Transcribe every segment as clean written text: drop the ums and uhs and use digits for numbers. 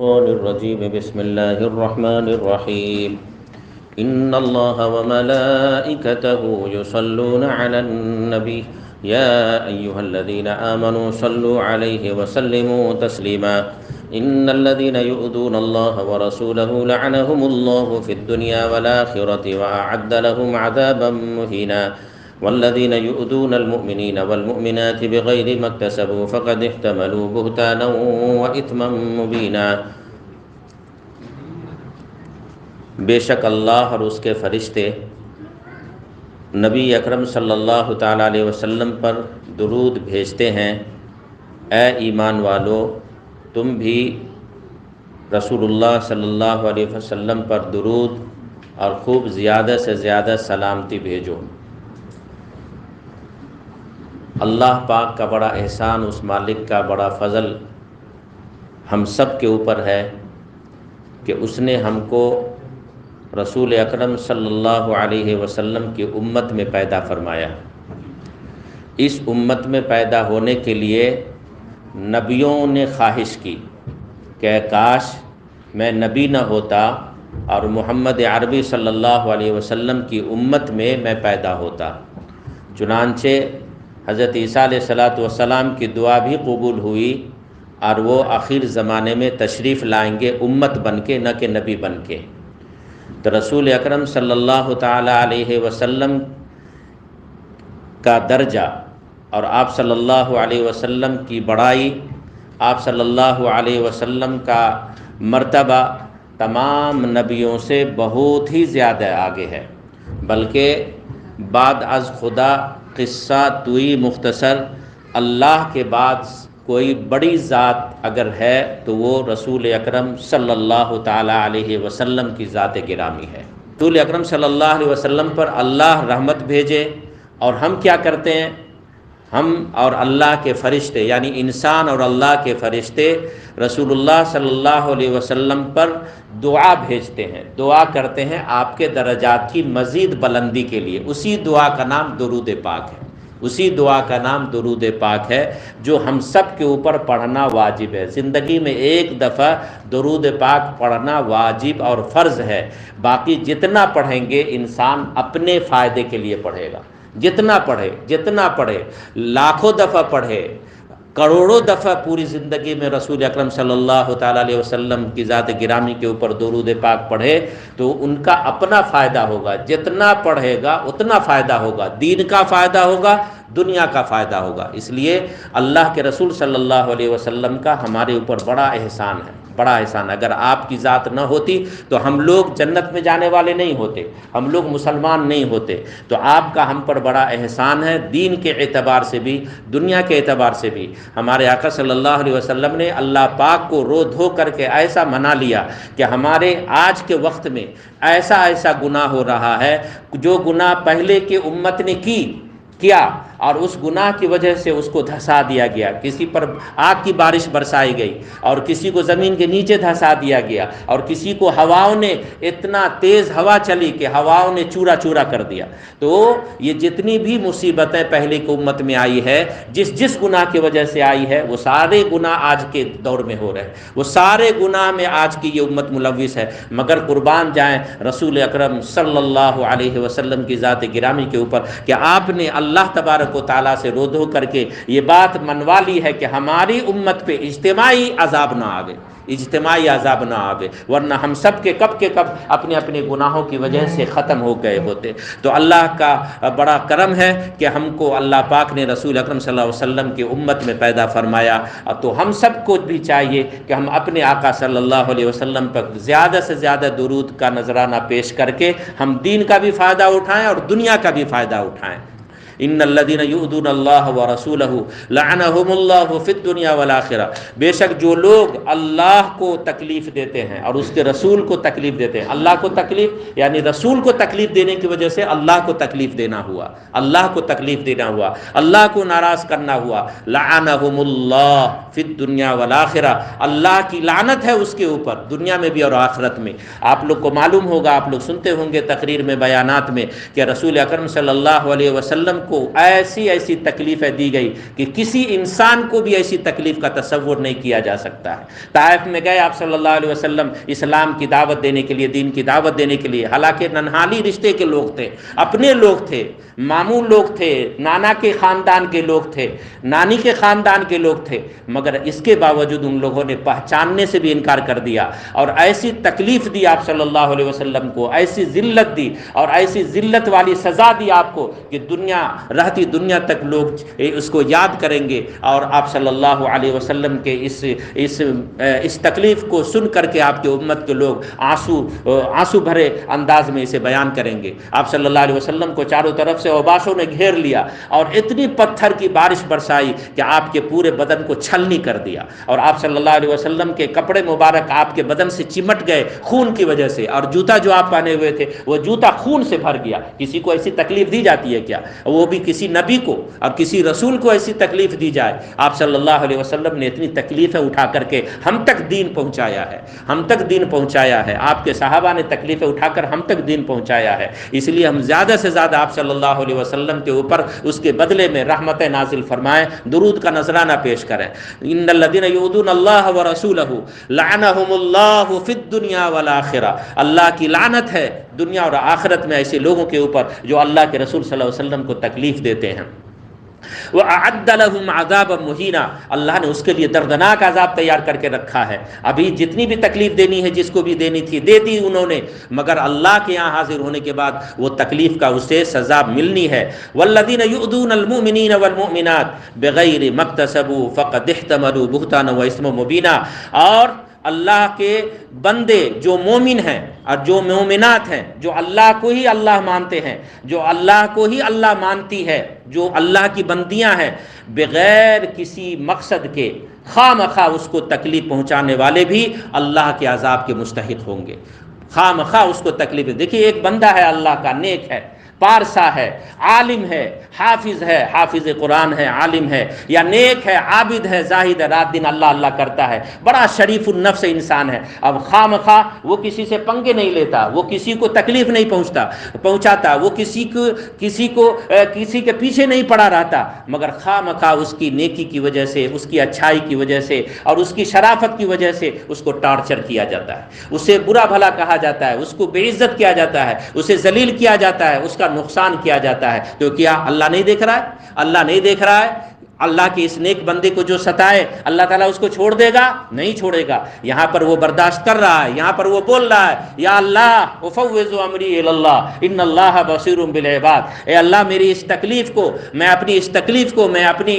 الشيطان الرجيم بسم الله الرحمن الرحيم إن الله وملائكته يصلون على النبي يا أيها الذين آمنوا صلوا عليه وسلموا تسليما إن الذين يؤذون الله ورسوله لعنهم الله في الدنيا والآخرة وأعد لهم عذابا مهينا والذين يؤذون المؤمنين والمؤمنات بغير ما اكتسبوا فقد احتملوا بهتانا وإثما مبينا۔ بے شک اللہ اور اس کے فرشتے نبی اکرم صلی اللہ تعالیٰ علیہ وسلم پر درود بھیجتے ہیں۔ اے ایمان والو، تم بھی رسول اللہ صلی اللہ علیہ وسلم پر درود اور خوب زیادہ سے زیادہ سلامتی بھیجو۔ اللہ پاک کا بڑا احسان، اس مالک کا بڑا فضل ہم سب کے اوپر ہے کہ اس نے ہم کو رسول اکرم صلی اللہ علیہ وسلم کی امت میں پیدا فرمایا۔ اس امت میں پیدا ہونے کے لیے نبیوں نے خواہش کی کہ کاش میں نبی نہ ہوتا اور محمد عربی صلی اللہ علیہ وسلم کی امت میں میں پیدا ہوتا۔ چنانچہ حضرت عیسیٰ علیہ السلام کی دعا بھی قبول ہوئی اور وہ آخر زمانے میں تشریف لائیں گے امت بن کے، نہ کہ نبی بن کے۔ تو رسول اکرم صلی اللہ تعالیٰ علیہ وسلم کا درجہ اور آپ صلی اللہ علیہ وسلم کی بڑائی، آپ صلی اللہ علیہ وسلم کا مرتبہ تمام نبیوں سے بہت ہی زیادہ آگے ہے، بلکہ بعد از خدا قصہ توئی مختصر، اللہ کے بعد کوئی بڑی ذات اگر ہے تو وہ رسول اکرم صلی اللہ تعالیٰ علیہ وسلم کی ذات گرامی ہے۔ رسول اکرم صلی اللہ علیہ وسلم پر اللہ رحمت بھیجے، اور ہم کیا کرتے ہیں؟ ہم اور اللہ کے فرشتے، یعنی انسان اور اللہ کے فرشتے رسول اللہ صلی اللہ علیہ وسلم پر دعا بھیجتے ہیں، دعا کرتے ہیں آپ کے درجات کی مزید بلندی کے لیے۔ اسی دعا کا نام درود پاک ہے، اسی دعا کا نام درود پاک ہے جو ہم سب کے اوپر پڑھنا واجب ہے۔ زندگی میں ایک دفعہ درود پاک پڑھنا واجب اور فرض ہے، باقی جتنا پڑھیں گے انسان اپنے فائدے کے لیے پڑھے گا۔ جتنا پڑھے، لاکھوں دفعہ پڑھے، کروڑوں دفعہ پوری زندگی میں رسول اکرم صلی اللہ تعالیٰ علیہ وسلم کی ذات گرامی کے اوپر درود پاک پڑھے تو ان کا اپنا فائدہ ہوگا۔ جتنا پڑھے گا اتنا فائدہ ہوگا، دین کا فائدہ ہوگا، دنیا کا فائدہ ہوگا۔ اس لیے اللہ کے رسول صلی اللہ علیہ وسلم کا ہمارے اوپر بڑا احسان ہے، بڑا احسان۔ اگر آپ کی ذات نہ ہوتی تو ہم لوگ جنت میں جانے والے نہیں ہوتے، ہم لوگ مسلمان نہیں ہوتے۔ تو آپ کا ہم پر بڑا احسان ہے، دین کے اعتبار سے بھی، دنیا کے اعتبار سے بھی۔ ہمارے آقا صلی اللہ علیہ وسلم نے اللہ پاک کو رو دھو کر کے ایسا منا لیا کہ ہمارے آج کے وقت میں ایسا گناہ ہو رہا ہے جو گناہ پہلے کی امت نے کیا اور اس گناہ کی وجہ سے اس کو دھسا دیا گیا، کسی پر آگ کی بارش برسائی گئی اور کسی کو زمین کے نیچے دھسا دیا گیا، اور کسی کو ہواؤں نے، اتنا تیز ہوا چلی کہ ہواؤں نے چورا چورا کر دیا۔ تو یہ جتنی بھی مصیبتیں پہلے کی امت میں آئی ہے، جس گناہ کی وجہ سے آئی ہے، وہ سارے گناہ آج کے دور میں ہو رہے ہیں، وہ سارے گناہ میں آج کی یہ امت ملوث ہے۔ مگر قربان جائیں رسول اکرم صلی اللہ علیہ وسلم کی ذات گرامی کے اوپر کہ آپ نے اللہ تبارک و تعالیٰ سے رو دھو کر کے یہ بات منوا لی ہے کہ ہماری امت پہ اجتماعی عذاب نہ آوے، اجتماعی عذاب نہ آوے، ورنہ ہم سب کے کب اپنے اپنے گناہوں کی وجہ سے ختم ہو گئے ہوتے۔ تو اللہ کا بڑا کرم ہے کہ ہم کو اللہ پاک نے رسول اکرم صلی اللہ علیہ وسلم کی امت میں پیدا فرمایا۔ تو ہم سب کو بھی چاہیے کہ ہم اپنے آقا صلی اللہ علیہ وسلم پر زیادہ سے زیادہ درود کا نذرانہ پیش کر کے ہم دین کا بھی فائدہ اٹھائیں اور دنیا کا بھی فائدہ اٹھائیں۔ ان الذين يؤذون الله ورسوله لعنهم الله في الدنيا والآخرة، بے شک جو لوگ اللہ کو تکلیف دیتے ہیں اور اس کے رسول کو تکلیف دیتے ہیں، اللہ کو تکلیف یعنی رسول کو تکلیف دینے کی وجہ سے اللہ کو تکلیف دینا ہوا، اللہ کو تکلیف دینا ہوا، اللہ کو ناراض کرنا ہوا، لعنهم الله في الدنيا والآخرة، اللہ کی لعنت ہے اس کے اوپر دنیا میں بھی اور آخرت میں۔ آپ لوگ کو معلوم ہوگا، آپ لوگ سنتے ہوں گے تقریر میں، بیانات میں، کہ رسول اکرم صلی اللہ علیہ وسلم کو ایسی ایسی تکلیفیں دی گئی کہ کسی انسان کو بھی ایسی تکلیف کا تصور نہیں کیا جا سکتا ہے۔ طائف میں گئے آپ صلی اللہ علیہ وسلم اسلام کی دعوت دینے کے لیے، دین کی دعوت دینے کے لیے، حالانکہ ننہالی رشتے کے لوگ تھے، اپنے لوگ تھے، ماموں لوگ تھے، نانا کے خاندان کے لوگ تھے، نانی کے خاندان کے لوگ تھے، مگر اس کے باوجود ان لوگوں نے پہچاننے سے بھی انکار کر دیا اور ایسی تکلیف دی آپ صلی اللہ علیہ وسلم کو، ایسی ذلت دی اور ایسی ذلت والی سزا دی آپ کو کہ دنیا رہتی دنیا تک لوگ اس کو یاد کریں گے، اور آپ صلی اللہ علیہ وسلم کے اس تکلیف کو سن کر کے آپ کے امت کے لوگ آنسو بھرے انداز میں اسے بیان کریں گے۔ آپ صلی اللہ علیہ وسلم کو چاروں طرف سے اوباشوں نے گھیر لیا اور اتنی پتھر کی بارش برسائی کہ آپ کے پورے بدن کو چھلنی کر دیا، اور آپ صلی اللہ علیہ وسلم کے کپڑے مبارک آپ کے بدن سے چمٹ گئے خون کی وجہ سے، اور جوتا جو آپ پہنے ہوئے تھے وہ جوتا خون سے بھر گیا۔ کسی کو ایسی تکلیف دی جاتی ہے کیا؟ وہ بھی کسی نبی کو اور کسی رسول کو ایسی تکلیف دی جائے؟ آپ صلی اللہ علیہ وسلم نے اتنی تکلیفیں اٹھا کر کے ہم تک دین پہنچایا ہے، ہم تک دین پہنچایا ہے۔ آپ کے صحابہ نے تکلیفیں اٹھا کر ہم تک دین پہنچایا ہے، اس لیے ہم زیادہ سے زیادہ آپ صلی اللہ علیہ وسلم کے اوپر اس کے بدلے میں رحمت نازل فرمائیں، درود کا نذرانہ پیش کریں۔ ان الذین یؤذون اللہ ورسولہ لعنہم اللہ فی الدنیا والآخرہ، اللہ کی لعنت ہے دنیا اور آخرت میں ایسے لوگوں کے اوپر جو اللہ کے رسول صلی اللہ علیہ وسلم کو تکلیف دیتے ہیں۔ وَأَعَدَّ لَهُمْ عَذَابًا مُهِينًا، اللہ نے اس کے لیے دردناک عذاب تیار کر کے رکھا ہے۔ ابھی جتنی بھی تکلیف دینی ہے جس کو بھی دینی تھی دے دی انہوں نے، مگر اللہ کے یہاں حاضر ہونے کے بعد وہ تکلیف کا اسے سزا ملنی ہے۔ وَالَّذِينَ يُؤْذُونَ الْمُؤْمِنِينَ وَالْمُؤْمِنَاتِ بِغَيْرِ مَا اكْتَسَبُوا فَقَدِ احْتَمَلُوا بُهْتَانًا وَإِثْمًا مُبِينًا، اور اللہ کے بندے جو مومن ہیں اور جو مومنات ہیں، جو اللہ کو ہی اللہ مانتے ہیں، جو اللہ کو ہی اللہ مانتی ہے، جو اللہ کی بندیاں ہیں، بغیر کسی مقصد کے خواہ مخواہ اس کو تکلیف پہنچانے والے بھی اللہ کے عذاب کے مستحق ہوں گے۔ خواہ مخواہ اس کو تکلیف، دیکھیے ایک بندہ ہے اللہ کا، نیک ہے، پارسا ہے، عالم ہے، حافظ قرآن ہے، عالم ہے، یا نیک ہے، عابد ہے، زاہد ہے، رات دن اللہ اللہ کرتا ہے، بڑا شریف النفس انسان ہے، اب خواہ مخواہ وہ کسی سے پنگے نہیں لیتا، وہ کسی کو تکلیف نہیں پہنچاتا، وہ کسی کے پیچھے نہیں پڑا رہتا، مگر خواہ مخواہ اس کی نیکی کی وجہ سے، اس کی اچھائی کی وجہ سے اور اس کی شرافت کی وجہ سے اس کو ٹارچر کیا جاتا ہے، اسے برا بھلا کہا جاتا ہے، اس کو بے عزت کیا جاتا ہے، اسے ذلیل کیا جاتا ہے، اس کا نقصان کیا جاتا ہے، تو کیا اللہ نہیں دیکھ رہا ہے؟ اللہ نہیں دیکھ رہا ہے؟ اللہ کے اس نیک بندے کو جو ستائے اللہ تعالیٰ اس کو چھوڑ دے گا؟ نہیں چھوڑے گا۔ یہاں پر وہ برداشت کر رہا ہے، یہاں پر وہ بول رہا ہے یا اللہ افوض امری الی اللہ ان اللہ بصیر بالعباد، اے اللہ میری اس تکلیف کو، میں اپنی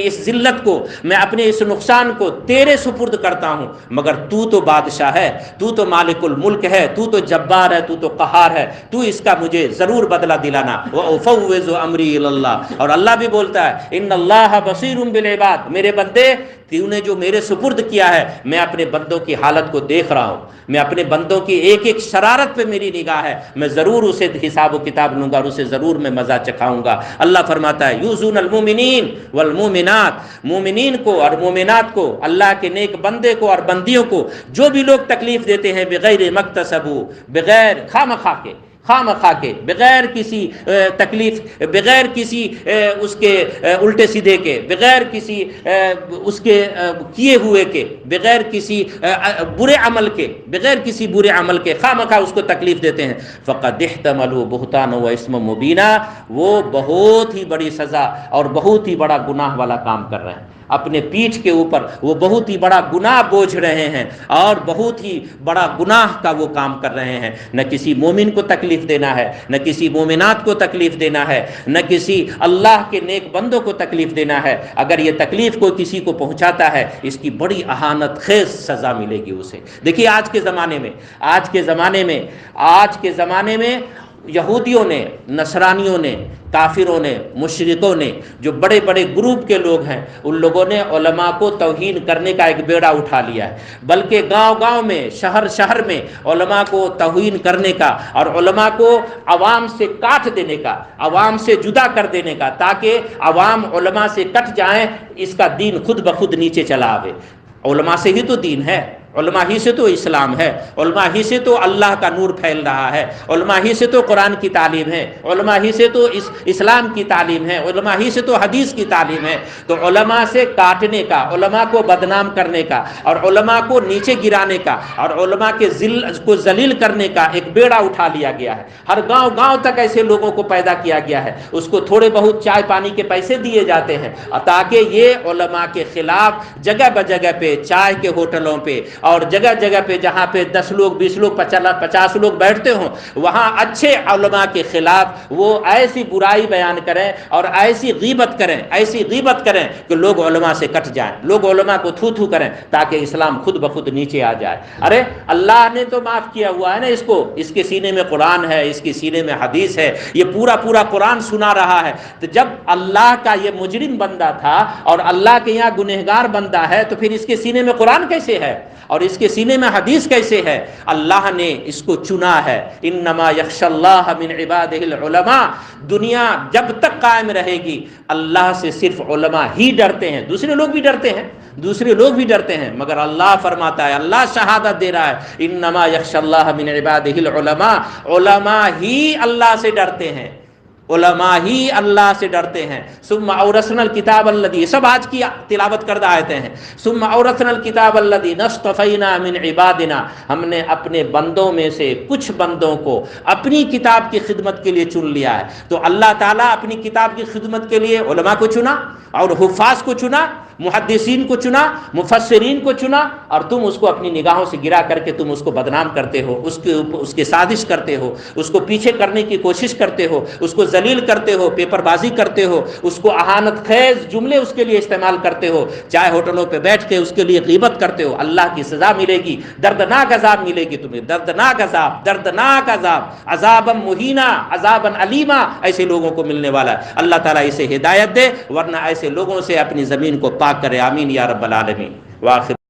اس ذلت کو، میں اپنے اس نقصان کو تیرے سپرد کرتا ہوں، مگر تو تو بادشاہ ہے، تو تو مالک الملک ہے، تو تو جبار ہے، تو تو قہار ہے، تو اس کا مجھے ضرور بدلہ دلانا۔ وافوض امری الی اللہ، اور اللہ بھی بولتا ہے ان اللہ بصیر بالعباد، میرے بندے تو نے جو میرے سپرد کیا ہے، میں اپنے بندوں کی حالت کو دیکھ رہا ہوں، میں اپنے بندوں کی ایک ایک شرارت پہ میری نگاہ ہے، میں ضرور اسے حساب و کتاب لوں گا اور اسے ضرور میں مزہ چکھاؤں گا۔ اللہ فرماتا ہے یوزون المؤمنین والمؤمنات، مومنین کو اور مومنات کو، اللہ کے نیک بندے کو اور بندیوں کو جو بھی لوگ تکلیف دیتے ہیں، بغیر مکتسبو، بغیر خواہ مخواہ کے، بغیر کسی تکلیف، بغیر کسی اس کے الٹے سیدھے کے، بغیر کسی اس کے کیے ہوئے کے، بغیر کسی برے عمل کے خواہ مخواہ اس کو تکلیف دیتے ہیں، فقد احتملوا بہتانا و اسما مبینا، وہ بہت ہی بڑی سزا اور بہت ہی بڑا گناہ والا کام کر رہے ہیں، اپنے پیٹھ کے اوپر وہ بہت ہی بڑا گناہ بوجھ رہے ہیں اور بہت ہی بڑا گناہ کا وہ کام کر رہے ہیں۔ نہ کسی مومن کو تکلیف دینا ہے، نہ کسی مومنات کو تکلیف دینا ہے، نہ کسی اللہ کے نیک بندوں کو تکلیف دینا ہے۔ اگر یہ تکلیف کوئی کسی کو پہنچاتا ہے اس کی بڑی اہانت خیز سزا ملے گی اسے۔ دیکھیے آج کے زمانے میں یہودیوں نے، نصرانیوں نے، کافروں نے، مشرکوں نے، جو بڑے بڑے گروپ کے لوگ ہیں، ان لوگوں نے علماء کو توہین کرنے کا ایک بیڑا اٹھا لیا ہے، بلکہ گاؤں گاؤں میں، شہر میں علماء کو توہین کرنے کا اور علماء کو عوام سے کاٹ دینے کا، عوام سے جدا کر دینے کا، تاکہ عوام علماء سے کٹ جائیں، اس کا دین خود بخود نیچے چلا آوے۔ علماء سے ہی تو دین ہے، علماء ہی سے تو اسلام ہے، علماء ہی سے تو اللہ کا نور پھیل رہا ہے، علماء ہی سے تو قرآن کی تعلیم ہے، علماء ہی سے تو اسلام کی تعلیم ہے، علماء ہی سے تو حدیث کی تعلیم ہے۔ تو علماء سے کاٹنے کا، علماء کو بدنام کرنے کا اور علماء کو نیچے گرانے کا اور علماء کے کو ذلیل کرنے کا ایک بیڑا اٹھا لیا گیا ہے۔ ہر گاؤں گاؤں تک ایسے لوگوں کو پیدا کیا گیا ہے، اس کو تھوڑے بہت چائے پانی کے پیسے دیے جاتے ہیں تاکہ یہ علماء کے خلاف جگہ بجگہ پہ، چائے کے ہوٹلوں پہ اور جگہ جگہ پہ جہاں پہ 10 لوگ 20 لوگ 50 لوگ بیٹھتے ہوں، وہاں اچھے علماء کے خلاف وہ ایسی برائی بیان کریں اور ایسی غیبت کریں کہ لوگ علماء سے کٹ جائیں، لوگ علماء کو تھو تھو کریں تاکہ اسلام خود بخود نیچے آ جائے۔ ارے اللہ نے تو معاف کیا ہوا ہے نا اس کو، اس کے سینے میں قرآن ہے، اس کے سینے میں حدیث ہے، یہ پورا قرآن سنا رہا ہے۔ تو جب اللہ کا یہ مجرم بندہ تھا اور اللہ کے یہاں گنہگار بندہ ہے تو پھر اس کے سینے میں قرآن کیسے ہے اور اس کے سینے میں حدیث کیسے ہے؟ اللہ نے اس کو چنا ہے۔ انما یخشی اللہ من عبادہ العلماء، دنیا جب تک قائم رہے گی اللہ سے صرف علماء ہی ڈرتے ہیں، دوسرے لوگ بھی ڈرتے ہیں مگر اللہ فرماتا ہے، اللہ شہادت دے رہا ہے، انما یخشی اللہ من عبادہ العلماء، علماء ہی اللہ سے ڈرتے ہیں، علماء ہی اللہ سے ڈرتے ہیں۔ ثم اورثنا الکتاب الذی، سب آج کی تلاوت کردہ آیتیں ہیں، ثم اورثنا الکتاب الذی نصطفینا من عبادنا، ہم نے اپنے بندوں میں سے کچھ بندوں کو اپنی کتاب کی خدمت کے لیے چن لیا ہے۔ تو اللہ تعالیٰ اپنی کتاب کی خدمت کے لیے علماء کو چنا اور حفاظ کو چنا، محدثین کو چنا، مفسرین کو چنا، اور تم اس کو اپنی نگاہوں سے گرا کر کے تم اس کو بدنام کرتے ہو، اس کے سازش کرتے ہو، اس کو پیچھے کرنے کی کوشش کرتے ہو، اس کو ذلیل کرتے ہو، پیپر بازی کرتے ہو، اس کو اہانت خیز جملے اس کے لیے استعمال کرتے ہو، چائے ہوٹلوں پہ بیٹھ کے اس کے لیے غیبت کرتے ہو۔ اللہ کی سزا ملے گی، دردناک عذاب ملے گی تمہیں، دردناک عذاب، عذابا مہینا، عذابا علیما، ایسے لوگوں کو ملنے والا ہے۔ اللہ تعالیٰ اسے ہدایت دے، ورنہ ایسے لوگوں سے اپنی زمین کو پاک کرے۔ آمین یا رب العالمین۔ وآخر